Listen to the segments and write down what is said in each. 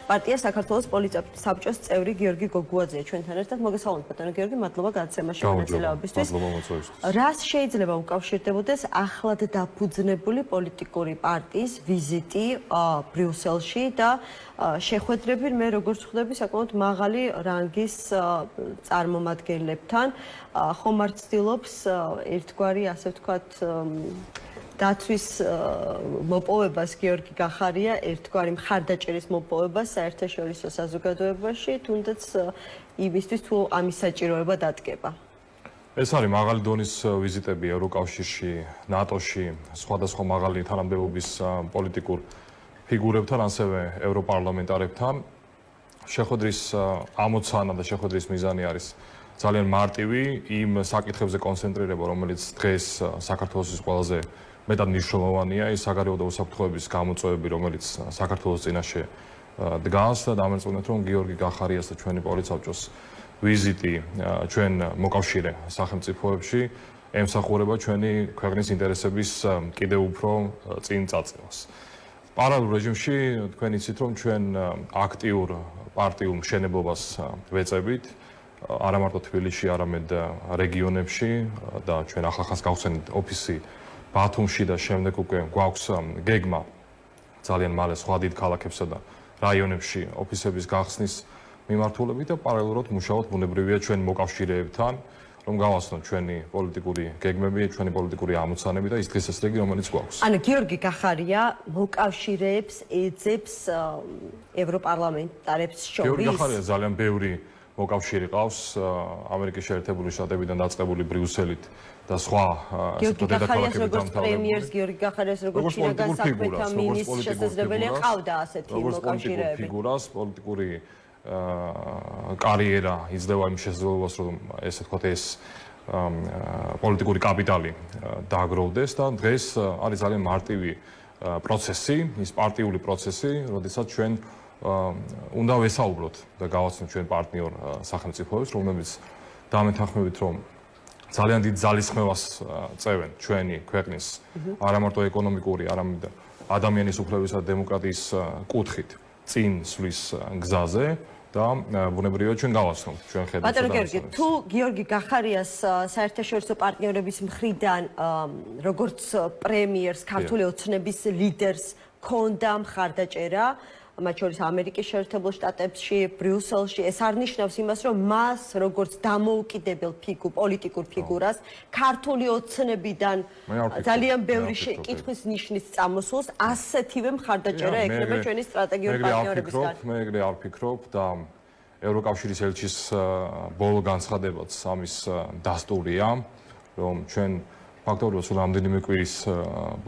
პარტია საქართველოს პოლიტსაბჭოს წევრი გიორგი გოგუაძეა ჩვენთან ერთად. მოგესალმებით ბატონო გიორგი, მადლობა გადაცემაში მონაწილეობისთვის. რას შეიძლება უკავშირდებოდეს ახლად დაფუძნებული პოლიტიკური პარტიის ვიზიტი ბრიუსელში და შეხვედრები მე როგორც ხვდები საკმაოდ მაღალი რანგის წარმომადგენლებთან ხომ არ ცდილობს ერთგვარი ასე ვთქვათ დაცვის მოპოვებას გიორგი გახარია ერთგვარი მხარდაჭერის მოპოვებას საერთაშორისო საზოგადოებაში თუნდაც იმისთვის თუ ამის საჭიროება დადგება. ეს არის მაღალი დონის ვიზიტები ევროკავშირში, ნატოში, სხვადასხვა მაღალი თანამდებობის პოლიტიკურ ფიგურებთან, ასევე ევროპარლამენტარებთან. შეხვედრის ამოცანა და შეხვედრის მიზანი არის ძალიან მარტივი, იმ საკითხებზე კონცენტრირება, რომელიც დღეს საქართველოს ყველაზე მეტად მნიშვნელოვანია, ის საგარეო და უსაფრთხოების გამოწვევები, რომელიც საქართველოს წინაშე დგას და დამერწმუნეთ, რომ გიორგი გახარიას და ჩვენი პოლიტსაბჭოს ვიზიტი ჩვენ მოკავშირე სახელმწიფოებში ემსახურება ჩვენი ქვეყნის ინტერესების კიდევ უფრო წინ წაწევას. პარალელურ რეჟიმში თქვენ იცით, რომ ჩვენ აქტიურ პარტიულ მშენებლობას ვეწებით არა მარტო თბილისში, არამედ რეგიონებში და ჩვენ ახალ გავხსენით ოფისი ბათუმში და შემდეგ უკვე გვაქვს გეგმა ძალიან მალე სხვა დიდ ქალაქებსა და რაიონებში ოფისების გახსნის მიმართულებით და პარალელურად მუშაობთ ბუნებრივია ჩვენ მოკავშირეებთან, რომ გავაცნოთ ჩვენი პოლიტიკური გეგმები, ჩვენი პოლიტიკური ამოცანები და ის დღესასრიგი, რომელიც გვაქვს. ანუ გიორგი გახარია მოკავშირეებს ეძებს ევროპარლამენტარებს შორის. გიორგი გახარია ძალიან ბევრი მოკავშირე ყავს ამერიკის შეერთებული შტატებიდან დაწყებული ბრიუსელით და სხვა გიორგი გახარიას როგორც პრემიერს, გიორგი გახარიას როგორც შინაგან საქმეთა მინისტრს შესაძლებელი ყავდა ასეთი მოკავშირეები. ფიგურას პოლიტიკური კარიერა იძლევა იმ შესაძლებლობას, რომ ესე ვთქვათ ეს პოლიტიკური კაპიტალი დააგროვდეს და დღეს არის ძალიან მარტივი პროცესი, ის პარტიული პროცესი, როდესაც ჩვენ უნდა ვესაუბროთ და გავაცნოთ ჩვენ პარტნიორ სახელმწიფოებს, რომლებიც დამეთანხმებით, რომ ძალიან დიდ ძალისხმევას წევენ ჩვენი ქვეყნის არა მარტო ეკონომიკური, არამედ ადამიანის უფლებისა და დემოკრატიის კუთხით წინ სვლის გზაზე და ბუნებრივია ჩვენ გავაცნოთ ჩვენ ხედავთ. ბატონო გიორგი, თუ გიორგი გახარიას საერთაშორისო პარტნიორების მხრიდან როგორც პრემიერს, ქართული ოცნების ლიდერს ქონდა მხარდაჭერა მათ შორის ამერიკის შეერთებულ შტატებში, ბრიუსელში, ეს არ ნიშნავს იმას, რომ მას როგორც დამოუკიდებელ პოლიტიკურ ფიგურას ქართული ოცნებიდან ძალიან ბევრი კითხვის ნიშნის წამოსულს ასეთივე მხარდაჭერა ექნება ჩვენი სტრატეგიული პარტნიორებისგან. მე ეგრე არ ვფიქრობ და ევროკავშირის ელჩის ბოლო განცხადებაც ამის დასტურია, რომ ჩვენ ფაქტობრივად სულ რამდენიმე კვირის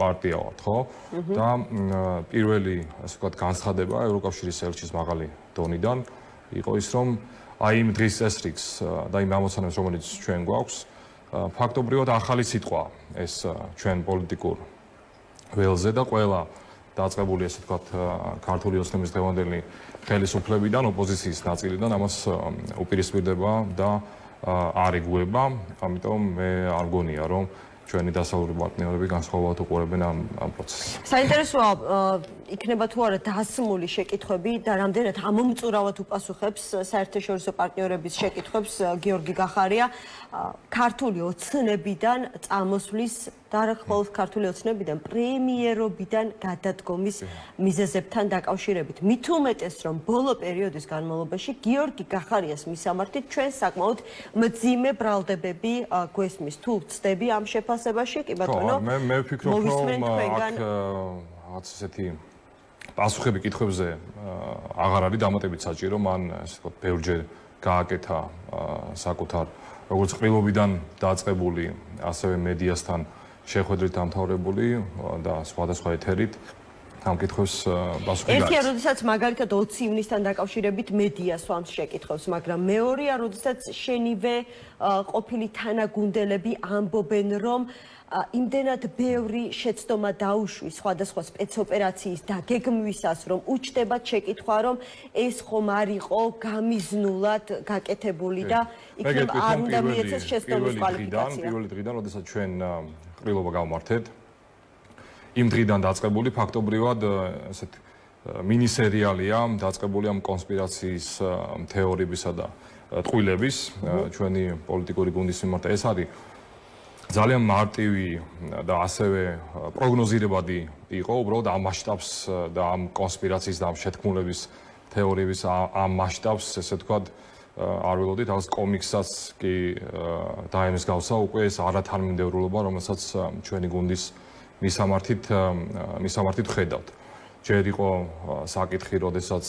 პარტია ვართ, ხო? და პირველი, ასე ვთქვათ, განცხადება ევროკავშირის ელჩის მაღალი დონიდან იყო ის, რომ აი იმ დღის წესრიგს და იმ ამოცანებს, რომელიც ჩვენ გვაქვს, ფაქტობრივად ახალი სიტყვა ეს ჩვენ პოლიტიკურ ველზე და ყველა დაწყებული, ასე ვთქვათ, ქართული ოცნების დღევანდელი ხელისუფლებიდან, ოპოზიციის ნაწილიდან ამას უპირისპირდება და არ ეგუება, ამიტომ მე არ მგონია, რომ ჩვენი დასავლური პარტნიორები განსხვავებულად უყურებენ ამ პროცესს. საინტერესოა იქნება თუ არა დასმული შეკითხვები და რამდენად ამომწურავად უპასუხებს საერთაშორისო პარტნიორების შეკითხვებს გიორგი გახარია ქართული ოცნებიდან წამოსვლის და არა მხოლოდ ქართული ოცნებიდან პრემიერობიდან გადადგომის მიზეზებთან დაკავშირებით. მით უმეტეს, რომ ბოლო პერიოდის განმავლობაში გიორგი გახარიას მისამართით ჩვენ საკმაოდ მძიმე ბრალდებები გვესმის. თუ ვწდები ამ შეფასებაში, კი ბატონო, მე ვფიქრობ, რომ აქ რაღაც ესეთი პასუხები კითხვებზე აღარ არის დამატებით საჭირო, მან ასე ვთქვათ, ბევრჯერ გააკეთა საკუთარ როგორც ყრილობიდან დაწყებული, ასევე მედიასთან შეხვედრით დამთავრებული და სხვადასხვა ეთერით ამ კითხვებს პასუხი გააჩნდა. ერთია, როდესაც მაგალითად 20 ივნისთან დაკავშირებით მედია სვამს შეკითხვებს, მაგრამ მეორეა, როდესაც შენივე ყოფილი თანაგუნდელები ამბობენ, რომ იმდენად ბევრი შეცდომა დაუშვის სხვადასხვა სპეცოპერაციის დაგეგმვისას, რომ უჩნდებათ შეკითხვა, რომ ეს ხომ არ იყო გამიზნულად გაკეთებული და იქნებ არ უნდა მიეცეს შეცდომის კვალიფიკაცია. პირველი დღიდან, როდესაც ჩვენ ყრილობა გავმართეთ, იმ დღიდან დაწყებული ფაქტობრივად ესეთ მინისერიალია დაწყებული ამ კონსპირაციის თეორიებისა და ტყუილების ჩვენი პოლიტიკური გუნდის მიმართ. ეს არის ძალიან მარტივი და ასევე პროგნოზირებადი იყო უბრალოდ ამ მასშტაბს და ამ კონსპირაციის და ამ შეთქმულების თეორიების ამ მასშტაბს, ესე ვთქვათ, არ ველოდით, რაღაც კომიქსსაც კი დაემსგავსა უკვე ეს არათანმიმდევრულობა, რომელსაც ჩვენი გუნდის მისამართით ხედავთ. ჯერ იყო საკითხი, როდესაც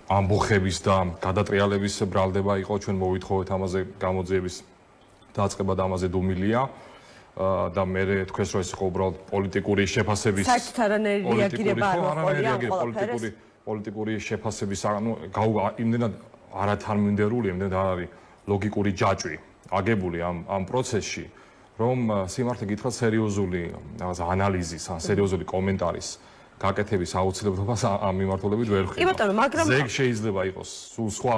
ამბოხების და გადატრიალების ბრალდება იყო, ჩვენ მოვითხოვეთ ამაზე გამოძიების დაწყება და ამაზე დუმილია და მე თქვენს რომ ეს იყო უბრალოდ პოლიტიკური შეფასების საერთოდ არანაირი რეაგირება არ მოყოლია პოლიტიკური შეფასების იმდენად არათანმიმდევრული, იმდენად არ არის ლოგიკური ჯაჭვი აგებული ამ პროცესში, რომ სიმართლე გითხრათ სერიოზული რაღაც ანალიზის, სერიოზული კომენტარის გაკეთების აუცილებლობას ამ მიმართულებით ვერ ხედავ. კი ბატონო, მაგრამ ზეგ შეიძლება იყოს სულ სხვა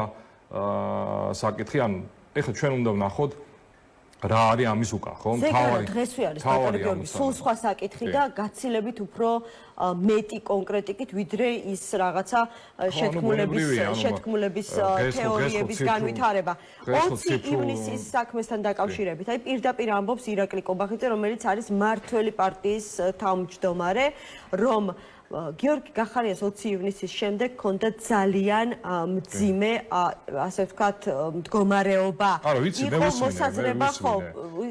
საკითხი, ან ეხლა ჩვენ უნდა ვნახოთ რა არის ამის უკან, ხო? თავარი დღესვე არის ბატონო გიორგი, სულ სხვა საკითხი და გაცილებით უფრო მეტი კონკრეტიკით, ვიდრე ის რაღაცა შეთქმულების თეორიების განვითარება. 20 ივნისის საქმესთან დაკავშირებით, აი პირდაპირ ამბობს ირაკლი კობახიძე, რომელიც არის მართველი პარტიის თავმჯდომარე, რომ გიორგი გახარიას 20 ივნისის შემდეგ ჰქონდა ძალიან მძიმე, ასე ვთქვათ, მდგომარეობა. იყო მოსაზრება, ხო,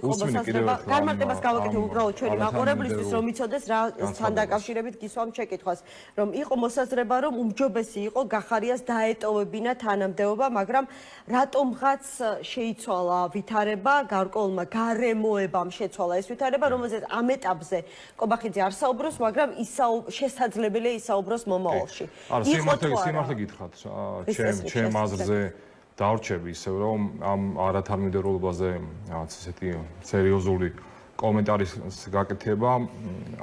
იყო მოსაზრება. განმარტებას გავაკეთებ უბრალოდ ჩვენი მაყურებლისთვის, რომ იცოდეს რა თან დაკავშირებით გისვამ შეკითხვას, რომ იყო მოსაზრება, რომ უმჯობესი იყო გახარიას დაეტოვებინა თანამდებობა, მაგრამ რატომღაც შეიცვალა ვითარება, გარკვეულმა გარემოებამ შეცვალა ეს ვითარება, რომელზეც ამ ეტაპზე კობახიძე არ საუბრობს, მაგრამ შესაძლებელია ისაუბროს მომავალში. სიმართლე გითხრათ, ჩემ აზრზე დავრჩები ისევ, რომ ამ არათანმიმდევრულობაზე რაღაც ესეთი სერიოზული კომენტარის გაკეთება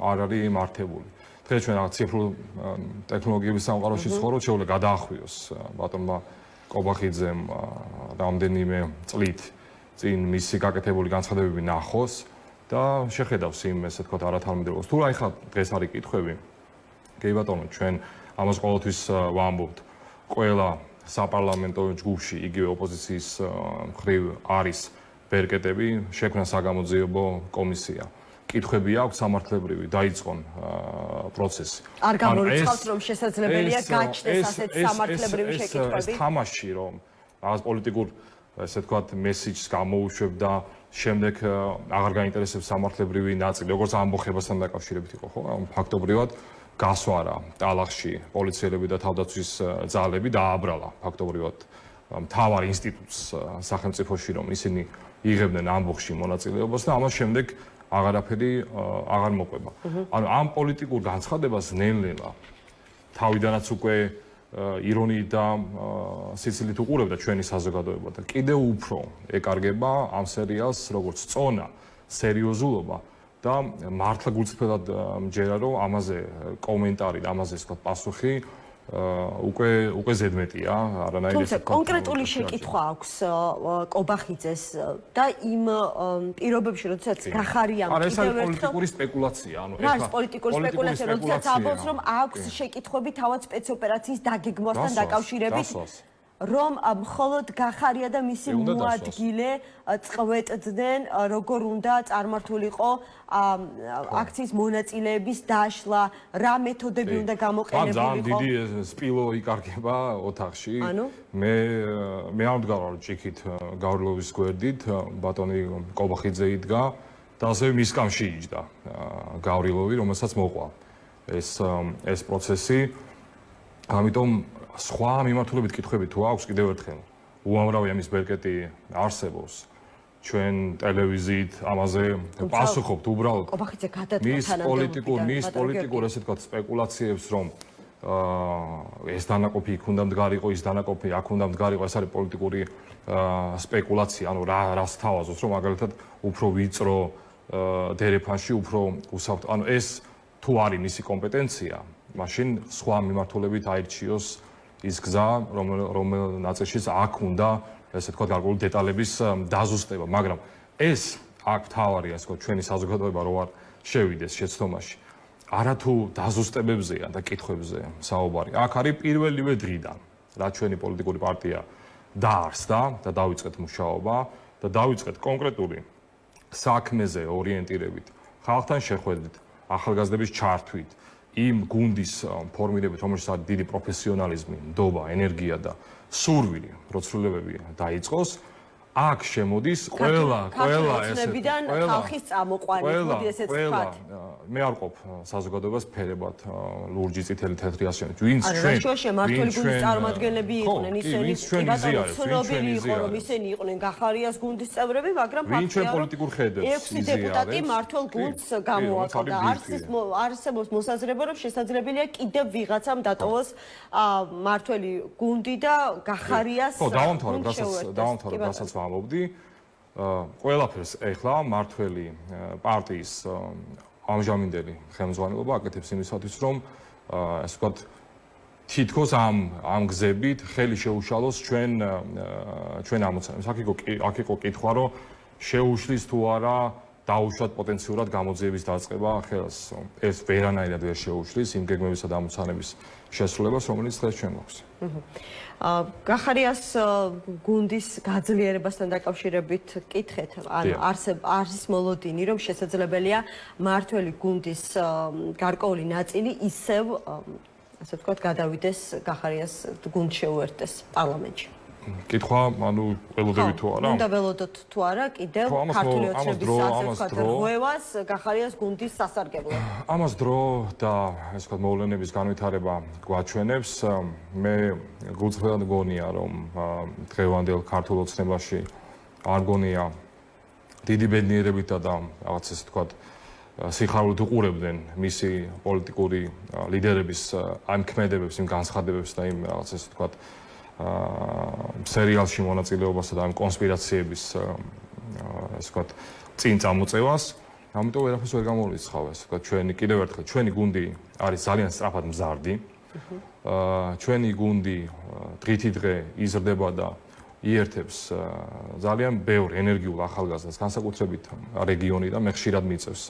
არ არის მართებული. დღეს ჩვენ რაღაც ციფრულ ტექნოლოგიების სამყაროში ცხოვრობთ, შეუძლია გადაახვიოს ბატონმა კობახიძემ რამდენიმე წლით წინ მისი გაკეთებული განცხადებები ნახოს და შეხედავს იმ ესე ვთქვათ არათანმიმდევრულობას. თუ რა ეხლა დღეს არის კითხვები, კი ბატონო, ჩვენ ამას ყოველთვის ვამბობთ. ყველა საპარლამენტო ჯგუფში, იგივე ოპოზიციის მხრივ არის ბერკეტები, შექმნა საგამოძიებო კომისია. კითხვები აქვს სამართლებრივი, დაიწყონ პროცესი. არ გამორიცხავთ, რომ შესაძლებელია გაჩნდეს ასეთ სამართლებრივი შეკითხვები? ეს თამაში, რომ რაღაც პოლიტიკურ, ესე ვთქვათ, მესიჯს გამოუშვებ და შემდეგ აღარ გაინტერესებს სამართლებრივი ნაწილი, როგორც ამბოხებასთან დაკავშირებით იყო, ხო? ფაქტობრივად გასვარა ტალახში პოლიციელები და თავდაცვის ძალები და ააბრალა ფაქტობრივად მთავარ ინსტიტუტს სახელმწიფოში, რომ ისინი იღებდნენ ამბოხში მონაწილეობას და ამას შემდეგ აღარაფერი აღარ მოყვება. ანუ ამ პოლიტიკურ განცხადებას ნელ-ნელა თავიდანაც უკვე ირონიით და სიცილით უყურებდა ჩვენი საზოგადოება და კიდევ უფრო ეკარგება ამ სერიალს როგორც წონა, სერიოზულობა და მართლა გულწრფელად მჯერა, რომ ამაზე კომენტარი და ამაზე ვთქვათ პასუხი უკვე ზედმეტია, არანაირი თუმცა კონკრეტული შეკითხვა აქვს კობახიძეს და იმ პირობებში, როდესაც გახარიამ კიდევ ერთხელ პოლიტიკური სპეკულაცია, ანუ ეხლა არის პოლიტიკური სპეკულაცია, როდესაც ამბობს, რომ აქვს შეკითხვები თავად სპეცოპერაციის დაგეგმვასთან დაკავშირებით, რომ მხოლოდ გახარია და მისი მოადგილე წყვეტდნენ, როგორ უნდა წარმართულიყო აქციის მონაწილეების დაშლა, რა მეთოდები უნდა გამოყენებულიყო. ძალიან დიდი სპილო იკარგება ოთახში. მე არ მდგარ ჭიქით გავრილოვის გვერდით, ბატონი კობახიძე იდგა და ასევე მის კამში იჯდა გავრილოვი, რომელსაც მოყვა ეს პროცესი. ამიტომ სხვა მიმართულებით კითხვები თუ აქვს კიდევ ერთხელ უამრავი ამის ბერკეტი არსებობს ჩვენ ტელევიზიით ამაზე პასუხობთ უბრალოდ მის პოლიტიკურ ესე ვთქვათ სპეკულაციებს რომ ეს დანაყოფი იქ უნდა მდგარიყო ის დანაყოფი აქ უნდა მდგარიყო ეს არის პოლიტიკური სპეკულაცია ანუ რას თავაზობს რომ მაგალითად უფრო ვიწრო დერეფანში უფრო უსაფრთხო ანუ ეს თუ არის მისი კომპეტენცია მაშინ სხვა მიმართულებით აირჩიოს ის გზა, რომელ ნაწილშიც აქ უნდა, ესე ვთქვათ, გარკვეული დეტალების დაზუსტება, მაგრამ ეს აქ თავარია, ასე ვთქვათ, ჩვენი საზოგადოება რო არ შევიდეს შეცდომაში. არათუ დაზუსტებებზეა და კითხვებზე საუბარი. აქ არის პირველივე დღიდან, რაც ჩვენი პოლიტიკური პარტია დაარსდა და დაიწყეთ მუშაობა და დაიწყეთ კონკრეტული საქმეზე ორიენტირებით, ხალხთან შეხვედრით, ახალგაზრდების ჩართვით, იმ გუნდის ფორმირებით, რომელშიც არის დიდი პროფესიონალიზმი, ნდობა, ენერგია და სურვილი, პროცესებები დაიწყოს. აქ შემოდის ყველა ოცნებიდან ხალხის წამოყვანით, მოდი ესეც ვთქვათ. მე არ ყოფ საზოგადოებას ფერებად ლურჯი, წითელი, თეთრი ასეულით. ვინც ჩვენ მმართველი გუნდის წარმომადგენლები იყვნენ, ისინი ცნობილი იყო, რომ ისინი იყვნენ გახარიას გუნდის წევრები, მაგრამ ვინ ჩვენ პოლიტიკურ ხედებს 6 დეპუტატი მმართველ გუნდს გამოაკლდა. არსებობს მოსაზრება, რომ შესაძლებელია კიდევ ვიღაცამ დატოვოს მმართველი გუნდი და გახარიას დავამთავრებ, რასაც ვამბობდი. ყველაფერს ეხლა მმართველი პარტიის ამჟამინდელი ხელმძღვანელობა აკეთებს იმისათვის, რომ ასე ვთქვათ, თითქოს ამ გზებით ხელი შეუშალოს ჩვენ ამოცანებს. აქ იყო კითხვა, რომ შეუშლის თუ არა დაუშვათ პოტენციურად გამოძიების დაწყება ხელს. ეს ვერანაირად ვერ შეუშლის იმ გეგმებისა და ამოცანების შესრულებას, რომელიც დღეს ჩვენ გვაქვს. გახარიას გუნდის გაძლიერებასთან დაკავშირებით კითხეთ, ანუ არის მოლოდინი, რომ შესაძლებელია მმართველი გუნდის გარკვეული ნაწილი ისევ, ასე ვთქვათ, გადავიდეს გახარიას გუნდს შეუერთდეს პარლამენტში. კითხვა, ანუ ველოდები თუ არა? უნდა ველოდოთ თუ არა კიდევ ქართული ოცნების ასე ვთქვათ, რღვევას გახარიას გუნდის სასარგებლოდ. ამას დრო და ასე ვთქვათ, მოვლენების განვითარება გვაჩვენებს. მე გულწრფელად გონია, რომ დღევანდელ ქართულ ოცნებაში არ გონია დიდი ბედნიერებით და რაღაც ესე ვთქვათ, სიხარულით უყურებდნენ მისი პოლიტიკური ლიდერების ამ ქმედებებს, იმ განცხადებებს და იმ რაღაც ესე ვთქვათ, სერიალში მონაწილეობასა და ამ კონსპირაციების ასე ვთქვათ, წინ წამოწევას. ამიტომ ვერაფერს ვერ გამოვრიცხავ, ასე ვთქვათ, კიდევ ერთხელ ჩვენი გუნდი არის ძალიან სწრაფად მზარდი. ჩვენი გუნდი დღითი დღე იზრდება და იერთებს ძალიან ბევრ ენერგიულ ახალგაზრდას, განსაკუთრებით რეგიონიდან, მე ხშირად მიწევს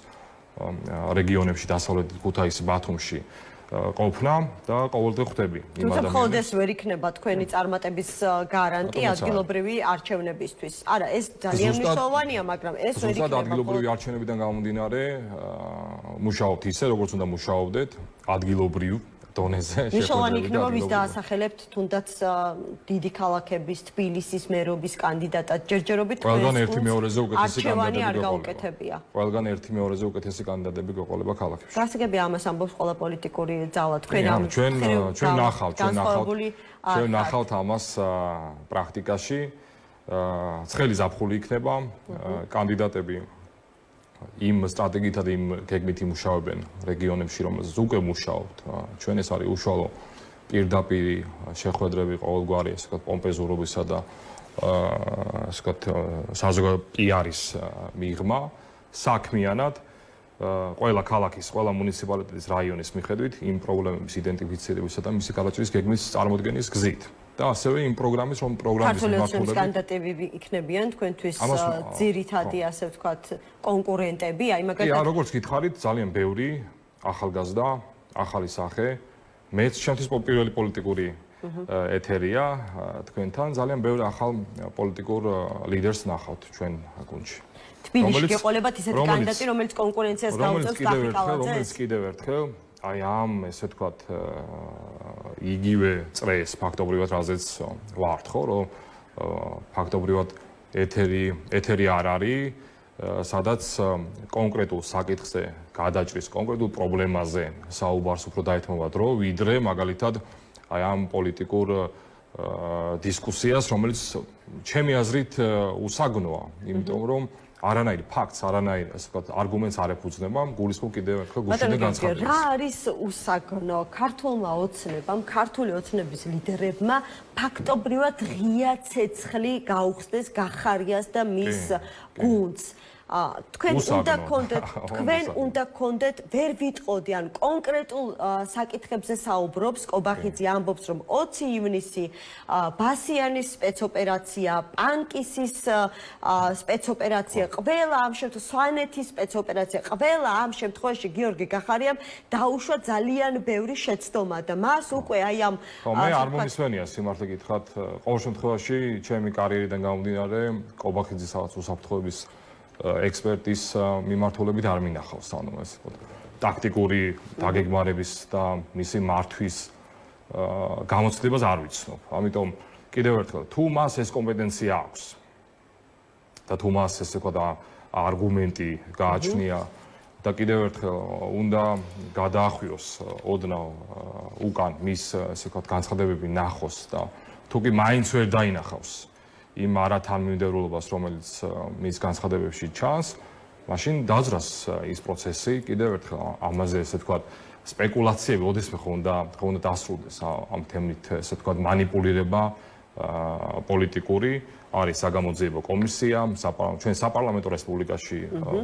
რეგიონებში, დასავლეთით ქუთაისი, ბათუმში ყოფნა და ყოველდღე ხვდები იმ ადამიანებს. თუმცა მხოლოდ ეს ვერ იქნება თქვენი წარმატების გარანტი ადგილობრივი არჩევნებისთვის. არა, ეს ძალიან მნიშვნელოვანია, მაგრამ ეს ვერ იქნება. ზუსტად ადგილობრივი არჩევნებიდან გამომდინარე, მუშაობთ ისე, როგორც უნდა მუშაობდეთ, ადგილობრივ დონეზე. მნიშვნელოვანი იქნება ვის დაასახელებთ, თუნდაც დიდი ქალაქების, თბილისის მერობის კანდიდატად ჯერჯერობით ყველგან ერთი მეორეზე უკეთესი კანდიდატები გაუკეთებია. ყველგან ერთი მეორეზე უკეთესი კანდიდატები გეყოლება ქალაქებში. გასაგებია ამას ამბობს ყველა პოლიტიკური ძალა. თქვენ ამ ჩვენ ნახავთ ამას პრაქტიკაში. ცხელი ზაფხული იქნება, კანდიდატები იმ სტრატეგიითა და იმ გეგმით იმუშავებენ რეგიონებში, რომელზეც უკვე მუშაობთ. ჩვენ ეს არის უშუალო პირდაპირი შეხვედრები ყოველგვარი, ასე ვთქვათ, პომპეზურობისა და ასე ვთქვათ, საზოგადო პიარის მიღმა, საქმიანად ყველა ქალაქის, ყველა მუნიციპალიტეტის რაიონის მიხედვით იმ პრობლემების იდენტიფიცირებისა და მისი გადაჭრის გეგმის წარმოდგენის გზით. და ასევე იმ პროგრამის, რომ პროგრამის მმართველები კანდიდატები იქნებიან თქვენთვის ძირითადი, ასე ვთქვათ, კონკურენტები, აი მაგალითად. როგორც გითხარით, ძალიან ბევრი ახალგაზრდა, ახალი სახე, მეც ჩემთვის პირველი პოლიტიკური ეთერია თქვენთან, ძალიან ბევრი ახალ პოლიტიკურ ლიდერს ნახავთ ჩვენ გუნდში. თბილისში გეყოლებათ ისეთი კანდიდატი, რომელიც კონკურენციას გაუწევს კაპიტალაზე. რომელიც კიდევ ერთხელ აი ამ ესე ვთქვათ იგივე წრეს ფაქტობრივად რაზეც ვართ, ხო, რომ ფაქტობრივად ეთერი არ არის, სადაც კონკრეტულ საკითხზე გადაჭრის, კონკრეტულ პრობლემაზე საუბარს უფრო დაეთმობა დრო, ვიდრე მაგალითად აი ამ პოლიტიკურ დისკუსიას, რომელიც ჩემი აზრით უსაგნოა, იმიტომ რომ არანაირ ფაქტს, არანაირ, ასე ვთქვათ, არგუმენტს არ ეფუძნება, გულისხმობ კიდევ ერთხელ გუშინდელ განცხადებას. რა არის უსაგნო ქართულმა ოცნებამ, ქართული ოცნების ლიდერებმა ფაქტობრივად ღია ცეცხლი გაუხსნეს გახარიას და მის გუნდს. თქვენ უნდა უსაგნო. გქონდეთ, თქვენ უსაგნო. უნდა გქონდეთ, ვერ ვიტყოდი, ან კონკრეტულ საკითხებზე საუბრობს კობახიძე ამბობს, რომ 20 ივნისი ბასიანის სპეცოპერაცია, პანკისის სპეცოპერაცია, ყველა ამ შემთხვევაში სვანეთის სპეცოპერაცია, ყველა ამ შემთხვევაში გიორგი გახარიამ დაუშვა ძალიან ბევრი შეცდომა და მას უკვე აი ამ მე არ მომისვენია სიმართლე გითხრათ, ყოველ შემთხვევაში ჩემი კარიერიდან გამომდინარე კობახიძის რაღაც უსაფრთხოების ექსპერტის მიმართულებით არ მინახავს, ანუ ეს ტაქტიკური დაგეგმარების და მისი მართვის გამოცდებას არ ვიცნობ. ამიტომ კიდევ ერთხელ, თუ მას ეს კომპეტენცია აქვს და თუ მას ესე ვთქვათ არგუმენტი გააჩნია და კიდევ ერთხელ უნდა გადაახვიოს ოდნავ უკან მის ესე ვთქვათ განცხადებები ნახოს და თუ კი მაინც ვერ დაინახავს იმ არათანმიმდევრულობას, რომელიც მის განცხადებებში ჩანს, მაშინ დაძრას ის პროცესი კიდევ ერთხელ ამაზე ესე ვთქვათ სპეკულაციები ოდესმე ხო უნდა დასრულდეს ამ თემით ესე ვთქვათ манипуლირება პოლიტიკური არის საგამოძიებო კომისია ჩვენ საპარლამენტო რესპუბლიკაში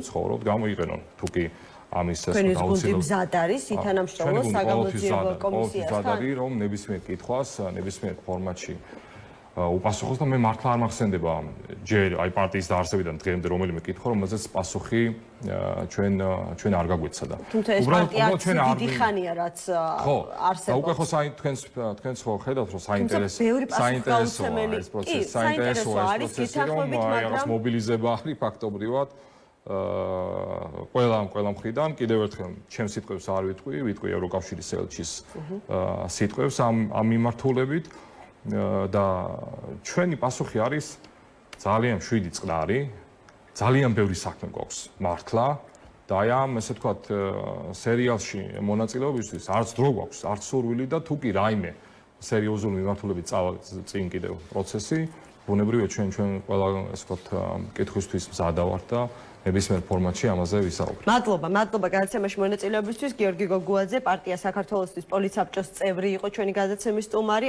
ცხოვრობთ გამოიყენონ თუ კი ამის ეს გუნდი მზად არის ითანამშრომლო საგამოძიებო კომისიასთან რომ ნებისმიერ კითხვას ნებისმიერ ფორმატში უპასუხოს და მე მართლა არ მახსენდება ჯერ აი პარტიის დაარსებიდან დღემდე რომელიმე კითხვა რომელზეც პასუხი ჩვენ არ გაგვეცადა. თუმცა ეს პარტია დიდი ხანია რაც არსებობს. და უკვე ხო თქვენს ხო ხედავთ რომ საინტერესოა ეს პროცესი, საინტერესოა ეს პროცესი რომ რაღაც მობილიზება არის ფაქტობრივად ყველა მხრიდან კიდევ ერთხელ ჩემს სიტყვებს არ ვიტყვი ევროკავშირის ელჩის სიტყვებს ამ მიმართულებით და ჩვენი პასუხი არის ძალიან შვიდი წყნარი, ძალიან ბევრი საქმე გვაქვს მართლა და აი ამ ესე ვთქვათ სერიალში მონაწილეობისთვის არც დრო გვაქვს, არც სურვილი და თუ კი რაიმე სერიოზული მიმართულებით წავა წინ კიდევ პროცესი, ბუნებრივია ჩვენ ყველა ესე ვთქვათ კითხვისთვის მზადა ვართ და ნებისმიერ ფორმატში ამაზე ვისაუბრებთ. მადლობა გადაცემაში მონაწილეობისთვის. გიორგი გოგუაძე, პარტია საქართველოსთვის პოლიტსაბჭოს წევრი იყო ჩვენი გადაცემის სტუმარი.